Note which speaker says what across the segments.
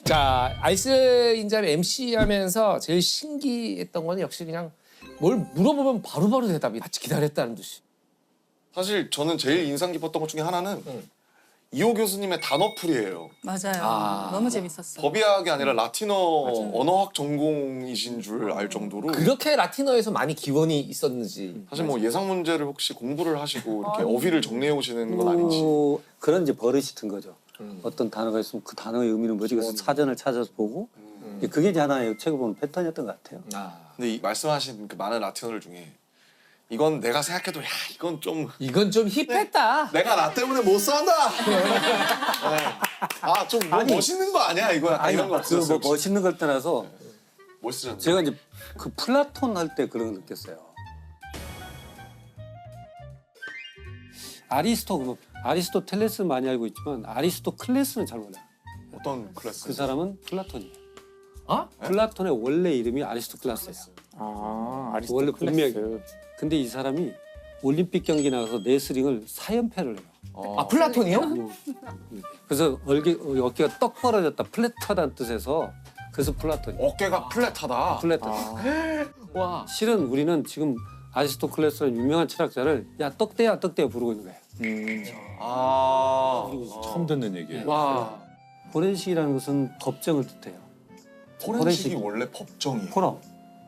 Speaker 1: 자, 아이스 인자를 MC 하면서 제일 신기했던 건 역시 그냥 뭘 물어보면 바로바로 대답이 마치 기다렸다는 듯이.
Speaker 2: 사실 저는 제일 인상 깊었던 것 중에 하나는 이호 교수님의 단어풀이에요.
Speaker 3: 맞아요. 너무 재밌었어.
Speaker 2: 법의학이 아니라 라틴어 언어학 전공이신 줄 알 정도로
Speaker 1: 그렇게 라틴어에서 많이 기원이 있었는지.
Speaker 2: 사실 뭐 예상 문제를 혹시 공부를 하시고 이렇게 어휘를 정리해 오시는 건 아닌지.
Speaker 4: 그런 이제 버릇이 든 거죠. 어떤 단어가 있으면 그 단어의 의미는 뭐지? 그래서 사전을 찾아서 보고 그게 이제 하나의 책을 보면 패턴이었던 것 같아요.
Speaker 2: 근데 이 말씀하신 그 많은 라틴어들 중에 이건 내가 생각해도 야 이건 좀
Speaker 1: 이건 좀 힙했다.
Speaker 2: 내가 나 때문에 못 산다. 아좀 뭐 멋있는 거 아니야 이거 약간 이런 거
Speaker 4: 그
Speaker 2: 없었어요.
Speaker 4: 뭐 멋있는 걸 떠나서
Speaker 2: 멋있잖아요.
Speaker 4: 제가 이제 그 플라톤 할 때 그런 걸 느꼈어요. 아리스토텔레스는 많이 알고 있지만 아리스토클레스는 잘 몰라요.
Speaker 2: 어떤 클래스?
Speaker 4: 그 사람은 플라톤이에요.
Speaker 1: 어?
Speaker 4: 플라톤의 원래 이름이 아리스토클라스예요.
Speaker 5: 아,
Speaker 4: 원래 본명이.
Speaker 5: 아리스토클레스.
Speaker 4: 근데 이 사람이 올림픽 경기 나가서 레슬링을 4연패를 해요.
Speaker 1: 아, 플라톤이요?
Speaker 4: 그래서 어깨가 떡 벌어졌다, 플랫하다는 뜻에서 그래서 플라톤이에요.
Speaker 2: 어깨가 플랫하다.
Speaker 4: 플랫하다.
Speaker 1: 와.
Speaker 4: 실은 우리는 지금 아리스토클레스라는 유명한 철학자를 야 떡대야 부르고 있는 거예요.
Speaker 2: 아.
Speaker 6: 처음 듣는 얘기예요.
Speaker 1: 와.
Speaker 4: 포렌식이라는 것은 법정을 뜻해요.
Speaker 2: 포렌식이 원래 법정이에요.
Speaker 4: 포럼.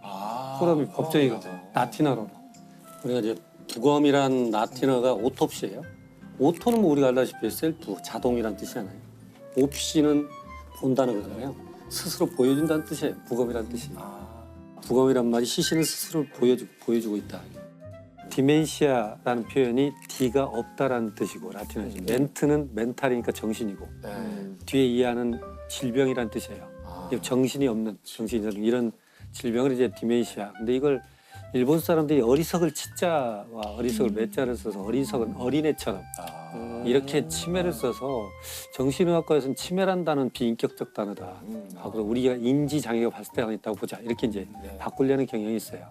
Speaker 2: 아.
Speaker 4: 포럼이 법정이거든. 라틴어로. 우리가 이제 부검이란 라틴어가 오톱시예요. 오토는 뭐 우리가 알다시피 셀프, 자동이란 뜻이잖아요. 옵시는 본다는 거잖아요. 스스로 보여준다는 뜻이에요. 부검이란 뜻이. 부검이란 말이 시신을 스스로 보여주고 있다. 디멘시아라는 표현이 D가 없다라는 뜻이고 라틴어죠. 멘트는 멘탈이니까 정신이고 뒤에 이해하는 질병이란 뜻이에요. 정신이 없는 이런 질병을 이제 디멘시아. 근데 이걸 일본 사람들이 어리석을 치자와 어리석을 매자를 써서 어리석은 어린애처럼 이렇게 치매를 써서 정신의학과에서는 치매란 단어는 비인격적 단어다. 하고 우리가 인지 장애가 발생하고 있다고 보자. 이렇게 이제 바꾸려는 경향이 있어요.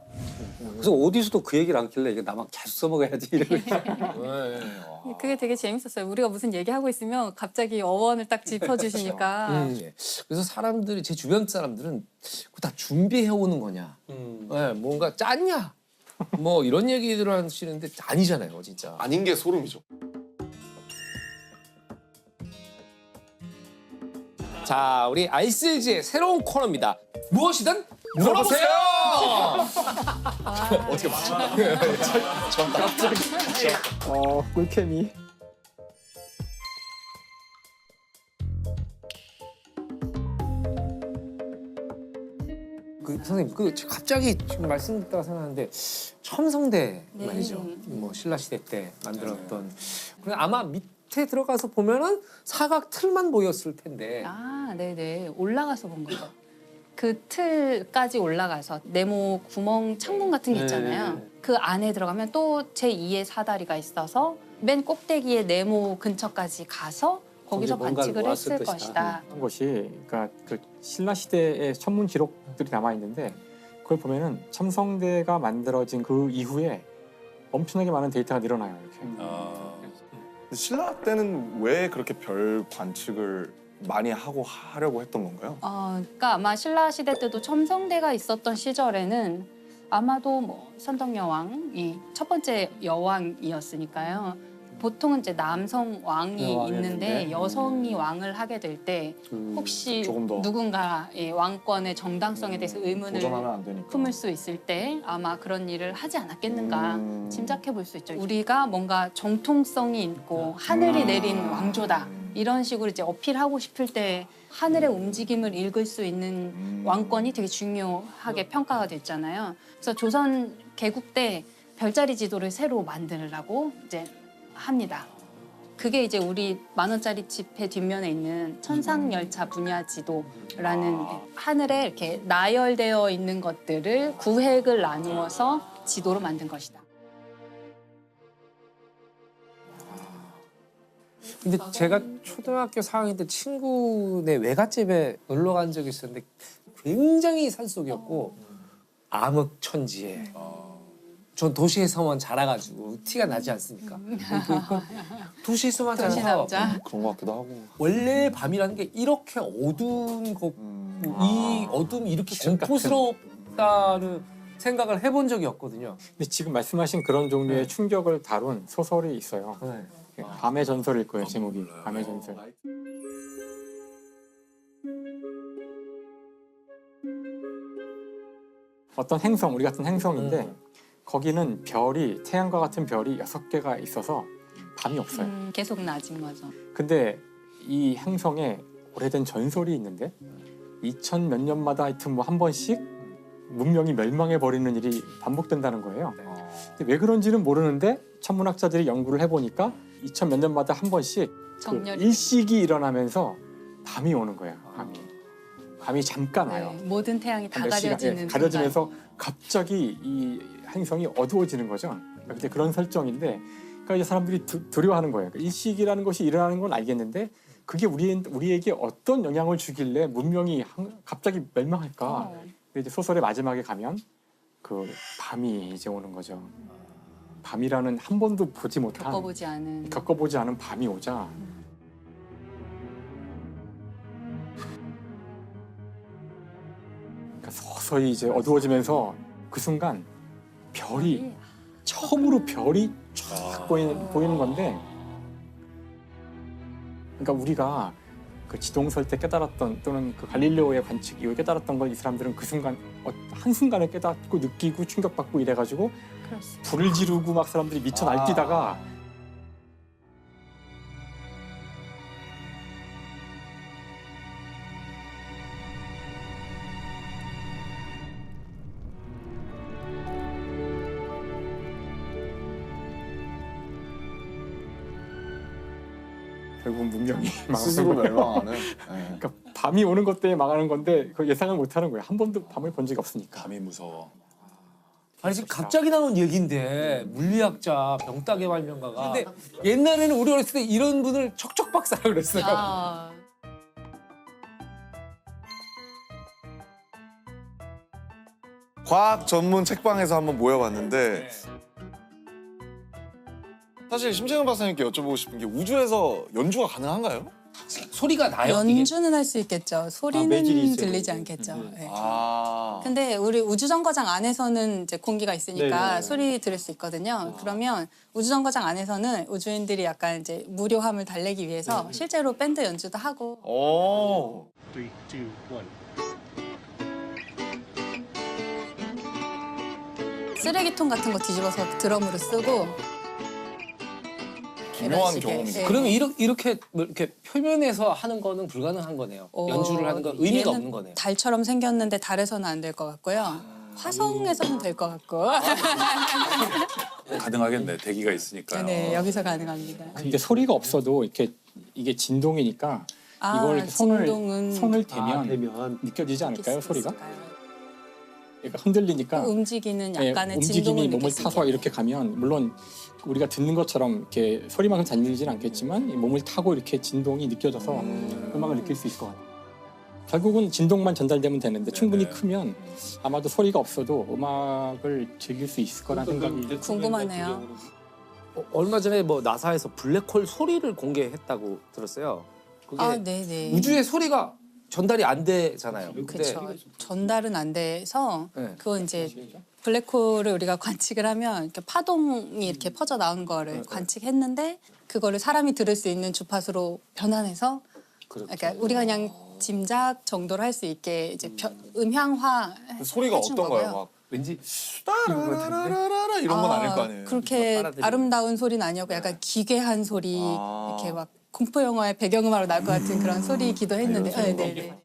Speaker 4: 그래서 어디서도 그 얘기를 안 길래 이거 나만 계속 써먹어야지 이러고
Speaker 3: 그게 되게 재밌었어요. 우리가 무슨 얘기하고 있으면 갑자기 어원을 딱 짚어주시니까.
Speaker 1: 그래서 사람들이 제 주변 사람들은 그거 다 준비해 오는 거냐, 네, 뭔가 짰냐, 뭐 이런 얘기들을 하시는데 아니잖아요, 진짜.
Speaker 2: 아닌 게 소름이죠.
Speaker 1: 자, 우리 아이스지의 새로운 코너입니다. 무엇이든 물어보세요.
Speaker 2: 어떻게 맞춰?
Speaker 5: 꿀케미.
Speaker 1: 선생님, 갑자기 지금 말씀 듣다가 생각하는데 첨성대
Speaker 3: 네.
Speaker 1: 말이죠. 뭐 신라 시대 때 만들었던. 그래 아마 밑에 들어가서 보면은 사각 틀만 보였을 텐데.
Speaker 3: 아, 네네. 올라가서 본 거죠. 그 틀까지 올라가서 네모 구멍 창문 같은 게 있잖아요.
Speaker 4: 네.
Speaker 3: 그 안에 들어가면 또 제2의 사다리가 있어서 맨 꼭대기에 네모 근처까지 가서 거기서
Speaker 4: 뭔가를
Speaker 3: 관측을
Speaker 4: 모았을
Speaker 3: 했을
Speaker 4: 것이다.
Speaker 3: 것이다.
Speaker 5: 한 것이 그러니까 그 신라 시대의 천문 기록들이 남아 있는데 그걸 보면은 첨성대가 만들어진 그 이후에 엄청나게 많은 데이터가 늘어나요. 이렇게.
Speaker 2: 신라 때는 왜 그렇게 별 관측을 많이 하려고 했던 건가요?
Speaker 3: 그러니까 아마 신라 시대 때도 첨성대가 있었던 시절에는 아마도 뭐 선덕여왕이 첫 번째 여왕이었으니까요. 보통은 이제 남성 왕이 있는데 여성이 왕을 하게 될 때 혹시
Speaker 2: 조금 더
Speaker 3: 누군가의 왕권의 정당성에 대해서 의문을
Speaker 2: 도전하면 안 되니까.
Speaker 3: 품을 수 있을 때 아마 그런 일을 하지 않았겠는가 짐작해 볼 수 있죠. 우리가 뭔가 정통성이 있고 하늘이 내린 왕조다. 이런 식으로 이제 어필하고 싶을 때 하늘의 움직임을 읽을 수 있는 왕권이 되게 중요하게 평가가 됐잖아요. 그래서 조선 개국 때 별자리 지도를 새로 만들라고 이제 합니다. 그게 이제 우리 10,000원짜리 지폐 뒷면에 있는 천상열차 분야 지도라는 하늘에 이렇게 나열되어 있는 것들을 구획을 나누어서 지도로 만든 것이다.
Speaker 1: 근데 제가 초등학교 4학년 때 친구네 외갓집에 놀러 간 적이 있었는데 굉장히 산속이었고 암흑천지에 전 도시에서만 자라가지고 티가 나지 않습니까? 도시에서만
Speaker 3: 도시
Speaker 1: 자라서
Speaker 3: 남자.
Speaker 2: 그런 것 같기도 하고.
Speaker 1: 원래 밤이라는 게 이렇게 어두운 거, 이 어둠이 이렇게 공포스럽다는 생각을 해본 적이 없거든요.
Speaker 5: 근데 지금 말씀하신 그런 종류의
Speaker 1: 네.
Speaker 5: 충격을 다룬 소설이 있어요.
Speaker 1: 네.
Speaker 5: 밤의 전설일 거예요, 제목이. 밤의 전설. 어떤 행성, 우리 같은 행성인데 거기는 별이 태양과 같은 별이 6개가 있어서 밤이 없어요.
Speaker 3: 계속 낮은 거죠.
Speaker 5: 근데 이 행성에 오래된 전설이 있는데 2000 몇 년마다 하여튼 뭐 한 번씩 문명이 멸망해 버리는 일이 반복된다는 거예요. 근데 왜 그런지는 모르는데 천문학자들이 연구를 해보니까 2000 몇 년마다 한 번씩 그
Speaker 3: 정렬이
Speaker 5: 일식이 일어나면서 밤이 오는 거예요. 밤이 잠깐 와요.
Speaker 3: 네, 모든 태양이 다
Speaker 5: 몇 시간,
Speaker 3: 가려지는
Speaker 5: 가려지면서 갑자기 이 행성이 어두워지는 거죠. 근데 그런 설정인데, 그러니까 이제 사람들이 두려워하는 거예요. 일식이라는 것이 일어나는 건 알겠는데 그게 우리에게 어떤 영향을 주길래 문명이 갑자기 멸망할까? 근데 이제 소설의 마지막에 가면 그 밤이 이제 오는 거죠. 밤이라는 한 번도 보지 못한, 겪어보지 않은 밤이 오자. 그러니까 서서히 이제 어두워지면서 그 순간 별이 처음으로 별이 쫙 보이는 건데, 그러니까 우리가 그 지동설 때 깨달았던 또는 그 갈릴레오의 관측 이후에 깨달았던 걸 이 사람들은 그 순간 한 순간에 깨닫고 느끼고 충격받고 이래가지고 불을 지르고 막 사람들이 미쳐 날뛰다가 결국 문명이
Speaker 2: 스스로
Speaker 5: 망하는 거예요.
Speaker 2: 멸망하는.
Speaker 5: 그러니까 밤이 오는 것 때문에 망하는 건데 그걸 예상을 못하는 거예요. 한 번도 밤을 본 적이 없으니까.
Speaker 2: 밤이 무서워.
Speaker 1: 아니 지금 갑자기 나온 얘기인데 물리학자 병따개 발명가가 근데 옛날에는 우리 어렸을 때 이런 분을 척척 박사라 그랬어요.
Speaker 2: 과학 전문 책방에서 한번 모여봤는데 사실 심재현 박사님께 여쭤보고 싶은 게 우주에서 연주가 가능한가요?
Speaker 1: 소리가 나요? 이게?
Speaker 6: 연주는 할 수 있겠죠. 소리는
Speaker 4: 매질이 있어요.
Speaker 6: 들리지 않겠죠. 네.
Speaker 2: 아.
Speaker 6: 근데 우리 우주정거장 안에서는 이제 공기가 있으니까
Speaker 4: 네네.
Speaker 6: 소리 들을 수 있거든요. 그러면 우주정거장 안에서는 우주인들이 약간 이제 무료함을 달래기 위해서 실제로 밴드 연주도 하고.
Speaker 2: 오.
Speaker 7: 3, 2, 1.
Speaker 6: 쓰레기통 같은 거 뒤집어서 드럼으로 쓰고. 이런
Speaker 2: 기묘한
Speaker 6: 식의,
Speaker 2: 경험이죠.
Speaker 6: 예.
Speaker 1: 그러면 이렇게 뭐 이렇게 표면에서 하는 거는 불가능한 거네요. 연주를 하는 건 의미가
Speaker 6: 얘는
Speaker 1: 없는 거네요.
Speaker 6: 달처럼 생겼는데 달에서는 안 될 것 같고요. 화성에서는 될 것 같고.
Speaker 8: 가능하겠네. 대기가 있으니까요.
Speaker 6: 네, 여기서 가능합니다.
Speaker 5: 근데 소리가 없어도 이렇게 이게 진동이니까 이걸 이렇게 손을 대면
Speaker 4: 되면
Speaker 5: 느껴지지 않을까요,
Speaker 6: 느낄 수
Speaker 5: 소리가?
Speaker 6: 있을까요?
Speaker 5: 그러니까 흔들리니까
Speaker 6: 움직이는
Speaker 5: 예,
Speaker 6: 약간의
Speaker 5: 움직임이
Speaker 6: 진동을
Speaker 5: 몸을
Speaker 6: 느낄 수
Speaker 5: 타서
Speaker 6: 있게.
Speaker 5: 이렇게 가면 물론 우리가 듣는 것처럼 이렇게 소리만큼 잘 들리지는 않겠지만 이 몸을 타고 이렇게 진동이 느껴져서 음악을 느낄 수 있을 것 같아요. 결국은 진동만 전달되면 되는데 충분히 크면 아마도 소리가 없어도 음악을 즐길 수 있을 거라는 생각이
Speaker 6: 궁금하네요.
Speaker 1: 얼마 전에 뭐 나사에서 블랙홀 소리를 공개했다고 들었어요. 그게
Speaker 6: 아, 네네.
Speaker 1: 우주의 소리가 전달이 안 되잖아요.
Speaker 6: 그렇죠. 전달은 안 돼서
Speaker 1: 네.
Speaker 6: 그건 이제 블랙홀을 우리가 관측을 하면 이렇게 파동이 이렇게 퍼져 나오는 거를 관측했는데 그거를 사람이 들을 수 있는 주파수로 변환해서 그러니까 우리가 그냥 짐작 정도로 할 수 있게 이제 음향화
Speaker 2: 소리가
Speaker 6: 해준
Speaker 2: 어떤가요?
Speaker 6: 거고요.
Speaker 2: 막
Speaker 1: 왠지
Speaker 2: 따라라라라라 이런 건 아닐 거 아니에요.
Speaker 6: 그렇게
Speaker 1: 빨아들이고.
Speaker 6: 아름다운 소리는 아니었고 약간 기괴한 소리
Speaker 2: 아.
Speaker 6: 이렇게 막 공포 영화의 배경음악으로 나올 것 같은 그런 소리이기도 했는데. 네, 네.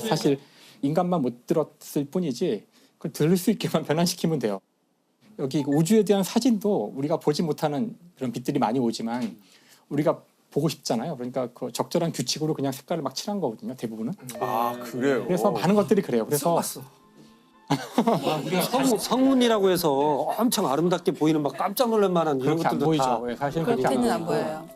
Speaker 5: 사실 인간만 못 들었을 뿐이지 그걸 들을 수 있게만 변환시키면 돼요. 여기 우주에 대한 사진도 우리가 보지 못하는 그런 빛들이 많이 오지만 우리가 보고 싶잖아요. 그러니까 그 적절한 규칙으로 그냥 색깔을 막 칠한 거거든요. 대부분은.
Speaker 2: 아 그래요.
Speaker 5: 그래서 많은 것들이 그래요. 그래서
Speaker 4: 우리가 성운이라고 해서 엄청 아름답게 보이는 막 깜짝 놀랄 만한 이런
Speaker 5: 그렇게 안
Speaker 4: 것들도 다
Speaker 5: 보이죠. 예, 사실은 그렇게
Speaker 6: 그렇게는 안
Speaker 5: 보이고.
Speaker 6: 보여요.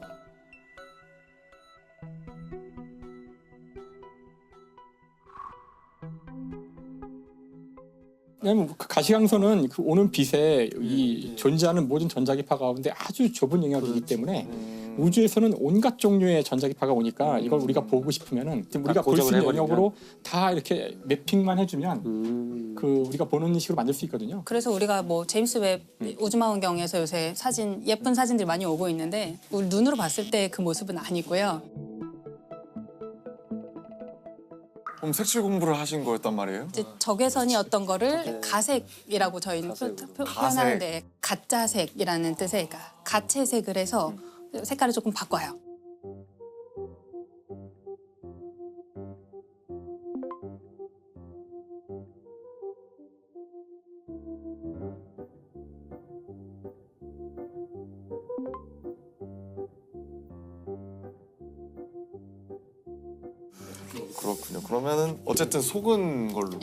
Speaker 5: 왜냐면 그 가시광선은 그 오는 빛에 이 존재하는 모든 전자기파 가운데 아주 좁은 영역이기 때문에 우주에서는 온갖 종류의 전자기파가 오니까 이걸 우리가 보고 싶으면은 지금 우리가 볼 수 있는
Speaker 4: 고정을
Speaker 5: 영역으로 다 이렇게 매핑만 해주면 그 우리가 보는 식으로 만들 수 있거든요.
Speaker 6: 그래서 우리가 뭐 제임스 웹 우주망원경에서 요새 사진 예쁜 사진들이 많이 오고 있는데 우리 눈으로 봤을 때 그 모습은 아니고요.
Speaker 2: 그럼 색칠 공부를 하신 거였단 말이에요?
Speaker 6: 이제 적외선이 어떤 거를 가색이라고 저희는 표현하는데 가짜색이라는 뜻의 그러니까 가채색을 해서 색깔을 조금 바꿔요.
Speaker 2: 그렇군요. 그러면은 어쨌든 속은 걸로.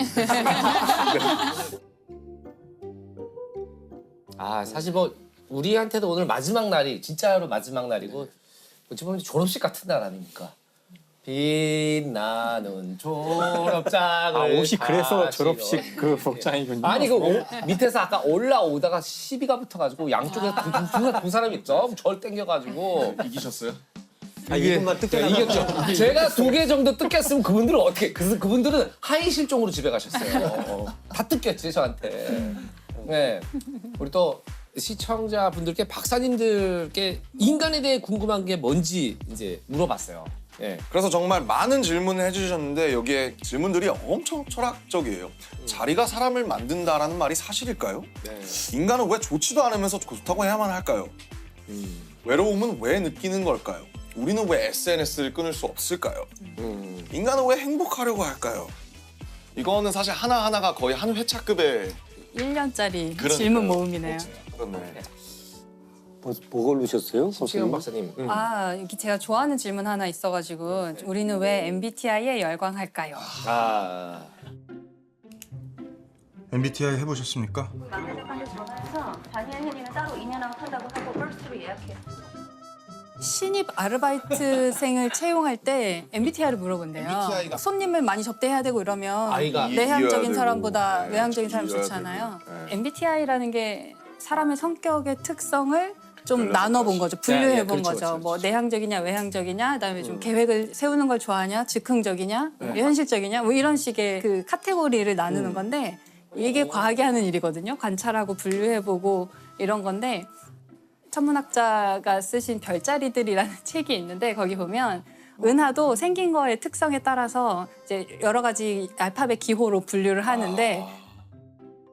Speaker 1: 아 사실 뭐 우리한테도 오늘 마지막 날이 진짜로 마지막 날이고 어찌 보면 졸업식 같은 날 아닙니까? 빛나는 졸업장을
Speaker 5: 아 옷이 그래서
Speaker 1: 다시러.
Speaker 5: 졸업식 그 복장이군요.
Speaker 1: 아니 그 밑에서 아까 올라오다가 시비가 붙어가지고 양쪽에 두 사람이 있죠. 절 땡겨가지고
Speaker 2: 이기셨어요?
Speaker 4: 아, 이분만
Speaker 1: 네,
Speaker 4: 뜯겨나가
Speaker 1: 이겼죠. 제가 2개 정도 뜯겼으면 그분들은 어떻게? 그분들은 하이 실종으로 집에 가셨어요. 다 뜯겼지 저한테. 네, 우리 또 시청자분들께 박사님들께 인간에 대해 궁금한 게 뭔지 이제 물어봤어요. 예.
Speaker 2: 그래서 정말 많은 질문을 해주셨는데 여기에 질문들이 엄청 철학적이에요. 자리가 사람을 만든다라는 말이 사실일까요?
Speaker 1: 네.
Speaker 2: 인간은 왜 좋지도 않으면서 좋다고 해야만 할까요? 외로움은 왜 느끼는 걸까요? 우리는 왜 SNS를 끊을 수 없을까요? 인간은 왜 행복하려고 할까요? 이거는 사실 하나하나가 거의 한 회차급의
Speaker 6: 1년짜리
Speaker 2: 그러니까요.
Speaker 6: 질문 모음이네요.
Speaker 2: 그렇네.
Speaker 4: 뭐 고르셨어요?
Speaker 1: 심시경 박사님.
Speaker 6: 아, 여기 제가 좋아하는 질문 하나 있어가지고 우리는 왜 MBTI에 열광할까요?
Speaker 1: 아.
Speaker 7: MBTI 해보셨습니까?
Speaker 8: 막내작한테 전화해서 다니엘 혜리는 따로 2년하고 탄다고 하고 퍼스트로 예약해.
Speaker 6: 신입 아르바이트생을 채용할 때 MBTI를 물어본대요.
Speaker 2: MBTI 가-
Speaker 6: 손님을 많이 접대해야 되고 이러면
Speaker 1: 아이가
Speaker 6: 내향적인
Speaker 2: 이겨야
Speaker 6: 사람보다
Speaker 2: 되고,
Speaker 6: 외향적인 사람이
Speaker 2: 이겨야
Speaker 6: 좋잖아요.
Speaker 2: 되고, 네.
Speaker 6: MBTI라는 게 사람의 성격의 특성을 좀
Speaker 2: 그래서
Speaker 6: 나눠본 거죠. 분류해
Speaker 1: 네,
Speaker 6: 본
Speaker 1: 그렇죠,
Speaker 6: 거죠.
Speaker 1: 그렇죠,
Speaker 6: 뭐
Speaker 1: 그렇죠.
Speaker 6: 내향적이냐, 외향적이냐, 그다음에 좀 계획을 세우는 걸 좋아하냐, 즉흥적이냐, 현실적이냐, 뭐 이런 식의 그 카테고리를 나누는 건데 이게 과하게 하는 일이거든요. 관찰하고 분류해보고 이런 건데 천문학자가 쓰신 별자리들이라는 책이 있는데 거기 보면 은하도 생긴 거의 특성에 따라서 이제 여러 가지 알파벳 기호로 분류를 하는데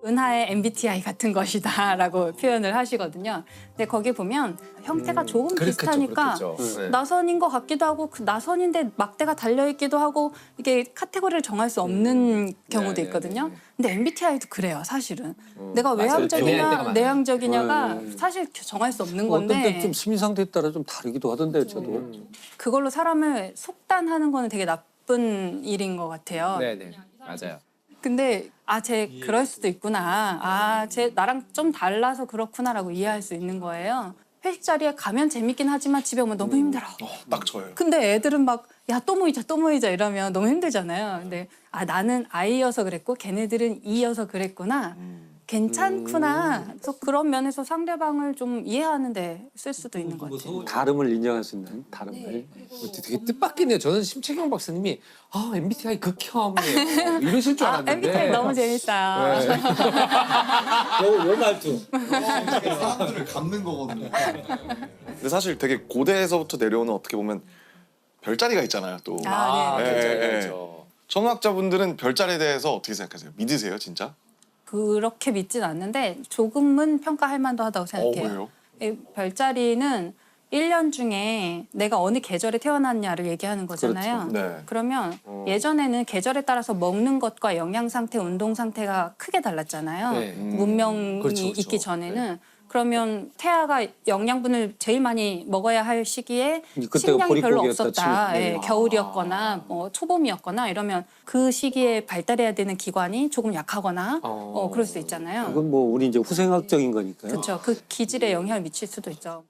Speaker 6: 은하의 MBTI 같은 것이다라고 표현을 하시거든요. 근데 거기 보면 형태가 조금 비슷하니까
Speaker 1: 그렇겠죠. 네.
Speaker 6: 나선인 것 같기도 하고 그 나선인데 막대가 달려있기도 하고 이게 카테고리를 정할 수 없는 경우도
Speaker 1: 네,
Speaker 6: 있거든요.
Speaker 1: 네, 네.
Speaker 6: 근데 MBTI도 그래요, 사실은. 내가
Speaker 1: 애매할 때가
Speaker 6: 외향적이냐
Speaker 1: 많아요.
Speaker 6: 내향적이냐가 사실 정할 수 없는
Speaker 4: 어떤
Speaker 6: 건데
Speaker 4: 때좀 심리 상태에 따라 좀 다르기도 하던데요, 저도.
Speaker 6: 그걸로 사람을 속단하는 거는 되게 나쁜 일인 것 같아요.
Speaker 1: 네네 맞아요.
Speaker 6: 근데 쟤 그럴 수도 있구나. 쟤 나랑 좀 달라서 그렇구나라고 이해할 수 있는 거예요. 회식 자리에 가면 재밌긴 하지만 집에 오면 너무 힘들어.
Speaker 2: 딱 저예요.
Speaker 6: 근데 애들은 막 야 또 모이자 또 모이자 이러면 너무 힘들잖아요. 근데 나는 I여서 그랬고 걔네들은 E여서 그랬구나. 괜찮구나. 그래서 그런 면에서 상대방을 좀 이해하는 데 쓸 수도 있는 것 같아요.
Speaker 4: 다름을 인정할 수 있는 다름을.
Speaker 1: 되게 뜻밖이네요. 저는 심채경 박사님이 MBTI 극혐이에요 이러실 줄 알았는데.
Speaker 6: MBTI 너무 재밌어요.
Speaker 1: 네.
Speaker 4: 요 말투.
Speaker 2: 사람들을 갖는 거거든요. 근데 사실 되게 고대에서부터 내려오는 어떻게 보면 별자리가 있잖아요. 또
Speaker 6: 네.
Speaker 1: 그렇죠.
Speaker 2: 천문학자분들은 별자리에 대해서 어떻게 생각하세요? 믿으세요, 진짜?
Speaker 6: 그렇게 믿진 않는데 조금은 평가할 만도 하다고 생각해요.
Speaker 2: 왜요?
Speaker 6: 이 별자리는 1년 중에 내가 어느 계절에 태어났냐를 얘기하는 거잖아요.
Speaker 2: 그렇죠. 네.
Speaker 6: 그러면 예전에는 계절에 따라서 먹는 것과 영양 상태, 운동 상태가 크게 달랐잖아요.
Speaker 1: 네.
Speaker 6: 문명이
Speaker 1: 그렇죠, 그렇죠.
Speaker 6: 있기 전에는. 그러면 태아가 영양분을 제일 많이 먹어야 할 시기에
Speaker 4: 그때가
Speaker 6: 식량이 별로
Speaker 4: 보릿고기였다
Speaker 6: 없었다.
Speaker 4: 치면.
Speaker 6: 예, 겨울이었거나 뭐 초봄이었거나 이러면 그 시기에 발달해야 되는 기관이 조금 약하거나 그럴 수 있잖아요.
Speaker 4: 그건 뭐 우리 이제 후생학적인 거니까요.
Speaker 6: 그렇죠. 그 기질에 영향을 미칠 수도 있죠.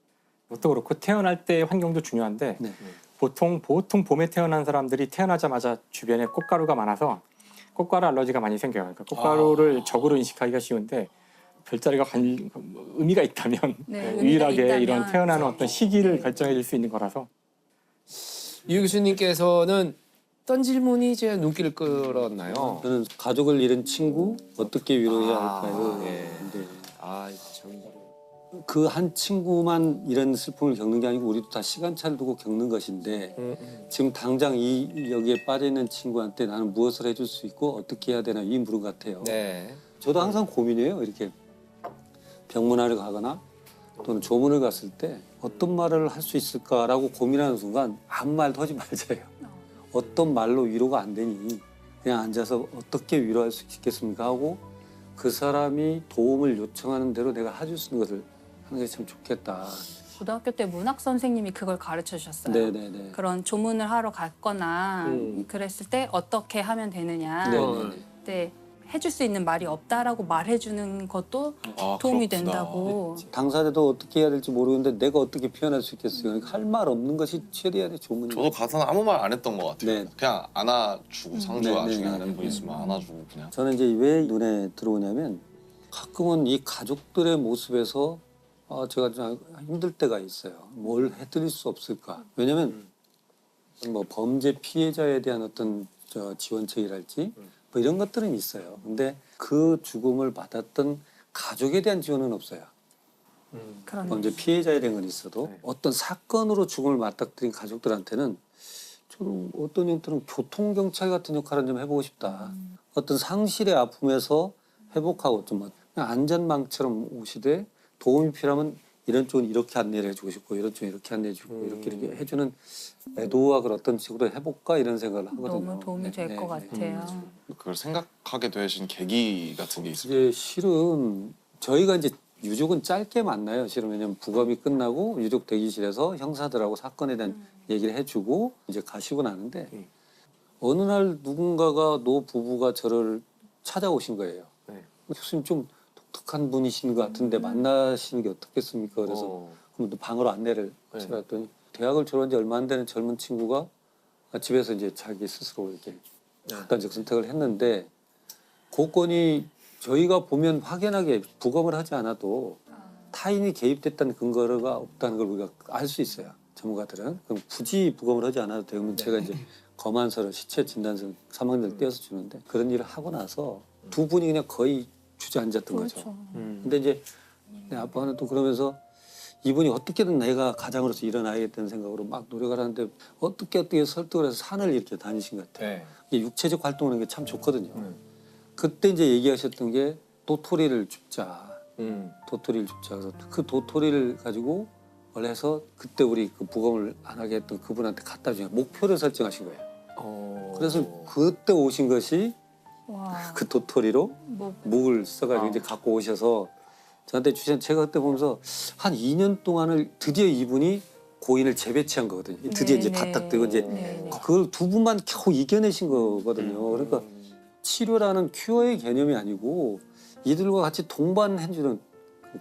Speaker 5: 그것도 그렇고 태어날 때 환경도 중요한데
Speaker 4: 네.
Speaker 5: 보통 봄에 태어난 사람들이 태어나자마자 주변에 꽃가루가 많아서 꽃가루 알러지가 많이 생겨요. 그러니까 꽃가루를 적으로 인식하기가 쉬운데 별자리가 의미가 있다면
Speaker 6: 네, 의미가
Speaker 5: 유일하게
Speaker 6: 있다면.
Speaker 5: 이런 태어나는 어떤 시기를 결정해 줄 수 있는 거라서
Speaker 1: 유 교수님께서는 어떤 질문이 제 눈길을 끌었나요?
Speaker 4: 저는 가족을 잃은 친구 어떻게 위로해야
Speaker 1: 아,
Speaker 4: 할까요?
Speaker 1: 예.
Speaker 4: 네.
Speaker 1: 아, 참.
Speaker 4: 그 한 친구만 이런 슬픔을 겪는 게 아니고 우리도 다 시간차를 두고 겪는 것인데 지금 당장 여기에 빠져 있는 친구한테 나는 무엇을 해줄 수 있고 어떻게 해야 되나 이 물음 같아요.
Speaker 1: 네.
Speaker 4: 저도 항상 고민이에요. 이렇게 병문안을 가거나 또는 조문을 갔을 때 어떤 말을 할 수 있을까라고 고민하는 순간 아무 말도 하지 말자요. 어떤 말로 위로가 안 되니 그냥 앉아서 어떻게 위로할 수 있겠습니까 하고 그 사람이 도움을 요청하는 대로 내가 해줄 수 있는 것을 하는 게 참 좋겠다.
Speaker 3: 고등학교 때 문학 선생님이 그걸 가르쳐 주셨어요.
Speaker 4: 네네네.
Speaker 3: 그런 조문을 하러 갔거나 그랬을 때 어떻게 하면 되느냐.
Speaker 4: 네네네.
Speaker 3: 때 해줄 수 있는 말이 없다라고 말해주는 것도 도움이 된다고.
Speaker 4: 당사자도 어떻게 해야 될지 모르는데 내가 어떻게 표현할 수 있겠어요. 그러니까 할 말 없는 것이 최대한의 조문이에요.
Speaker 2: 저도 가서는 아무 말 안 했던 것 같아요.
Speaker 4: 네.
Speaker 2: 그냥 안아주고 상주가
Speaker 4: 네, 네,
Speaker 2: 중에
Speaker 4: 네,
Speaker 2: 아는
Speaker 4: 네.
Speaker 2: 분 있으면 안아주고 그냥.
Speaker 4: 저는 이제 왜 눈에 들어오냐면 가끔은 이 가족들의 모습에서 제가 좀 힘들 때가 있어요. 뭘 해드릴 수 없을까. 왜냐면 뭐 범죄 피해자에 대한 어떤 지원책이랄지 뭐 이런 것들은 있어요. 근데 그 죽음을 받았던 가족에 대한 지원은 없어요.
Speaker 3: 그런
Speaker 4: 범죄 피해자에 대한 건 있어도 어떤 사건으로 죽음을 맞닥뜨린 가족들한테는 저는 어떤 형태는 교통경찰 같은 역할을 좀 해보고 싶다. 어떤 상실의 아픔에서 회복하고 좀 그냥 안전망처럼 오시되 도움이 필요하면 이런 쪽은 이렇게 안내를 해주고 싶고 이런 쪽은 이렇게 안내해주고 이렇게 해주는 애도학을 어떤 식으로 해볼까 이런 생각을 하거든요.
Speaker 3: 너무 도움이 될 것 같아요.
Speaker 2: 그걸 생각하게 되신 계기 같은 게 있어요.
Speaker 4: 이제 실은 저희가 이제 유족은 짧게 만나요. 실은 왜냐면 부검이 끝나고 유족 대기실에서 형사들하고 사건에 대한 얘기를 해주고 이제 가시고 나는데 어느 날 누군가가 노 부부가 저를 찾아오신 거예요. 교수님 좀 독특한 분이신 것 같은데 만나시는 게 어떻겠습니까? 그래서 그럼 또 방으로 안내를 해봤더니 대학을 졸업한 지 얼마 안 되는 젊은 친구가 집에서 이제 자기 스스로 이렇게 극단적 선택을 했는데 그 건이 저희가 보면 확연하게 부검을 하지 않아도 타인이 개입됐다는 근거가 없다는 걸 우리가 알 수 있어요. 전문가들은. 그럼 굳이 부검을 하지 않아도 되면 제가 이제 검안서를 시체 진단서 사망자를 떼어서 주는데 그런 일을 하고 나서 두 분이 그냥 거의 주저앉았던 거죠. 근데 이제 내 아빠는 또 그러면서 이분이 어떻게든 내가 가장으로서 일어나야겠다는 생각으로 막 노력을 하는데 어떻게 설득을 해서 산을 이렇게 다니신 것 같아요.
Speaker 1: 네.
Speaker 4: 이게 육체적 활동을 하는 게 참 좋거든요. 그때 이제 얘기하셨던 게 도토리를 줍자. 도토리를 줍자. 그래서 그 도토리를 가지고 원래 해서 그때 우리 그 부검을 안 하게 했던 그분한테 갖다 주냐 목표를 설정하신 거예요. 그래서 그때 오신 것이
Speaker 3: 와.
Speaker 4: 그 도토리로 묵을 써가지고 이제 갖고 오셔서 저한테 주신 제가 그때 보면서 한 2년 동안을 드디어 이분이 고인을 재배치한 거거든요. 드디어 이제
Speaker 3: 네네.
Speaker 4: 바닥 되고 이제
Speaker 3: 네네.
Speaker 4: 그걸 두 분만 겨우 이겨내신 거거든요. 그러니까 치료라는 큐어의 개념이 아니고 이들과 같이 동반해주는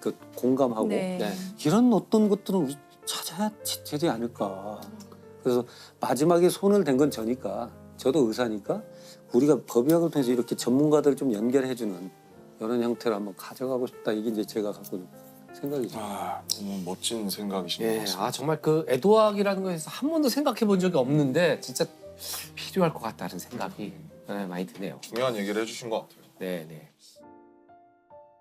Speaker 4: 그 공감하고
Speaker 3: 네.
Speaker 4: 이런 어떤 것들은 우리 찾아야 되지 않을까. 그래서 마지막에 손을 댄 건 저니까 저도 의사니까 우리가 법의학을 통해서 이렇게 전문가들 좀 연결해주는 이런 형태로 한번 가져가고 싶다. 이게 이제 제가 갖고 있는 생각이죠.
Speaker 2: 너무 멋진 생각이신 것
Speaker 1: 예,
Speaker 2: 같습니다.
Speaker 1: 정말 그 애도학이라는 거에서 한 번도 생각해 본 적이 없는데 진짜 필요할 것 같다는 생각이 많이 드네요.
Speaker 2: 중요한 얘기를 해주신 것 같아요.
Speaker 1: 네, 네.